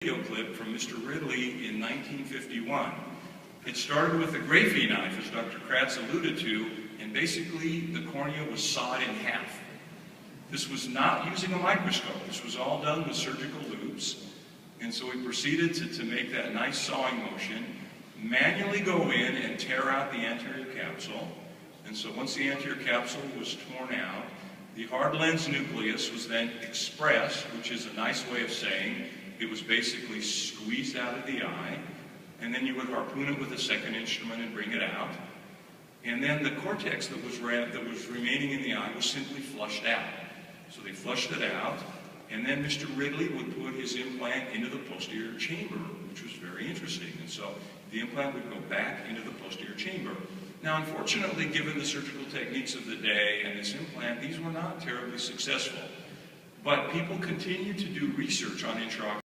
Video clip from Mr. Ridley in 1951. It started with a graphene knife, as Dr. Kratz alluded to, and basically the cornea was sawed in half. This was not using a microscope. This was all done with surgical loops. And so we proceeded to make that nice sawing motion, manually go in and tear out the anterior capsule. And so once the anterior capsule was torn out, the hard lens nucleus was then expressed, which is a nice way of saying it was basically squeezed out of the eye, and then you would harpoon it with a second instrument and bring it out. And then the cortex that was remaining in the eye was simply flushed out. So they flushed it out, and then Mr. Ridley would put his implant into the posterior chamber, which was very interesting. And so the implant would go back into the posterior chamber. Now, unfortunately, given the surgical techniques of the day and this implant, these were not terribly successful. But people continued to do research on intraocular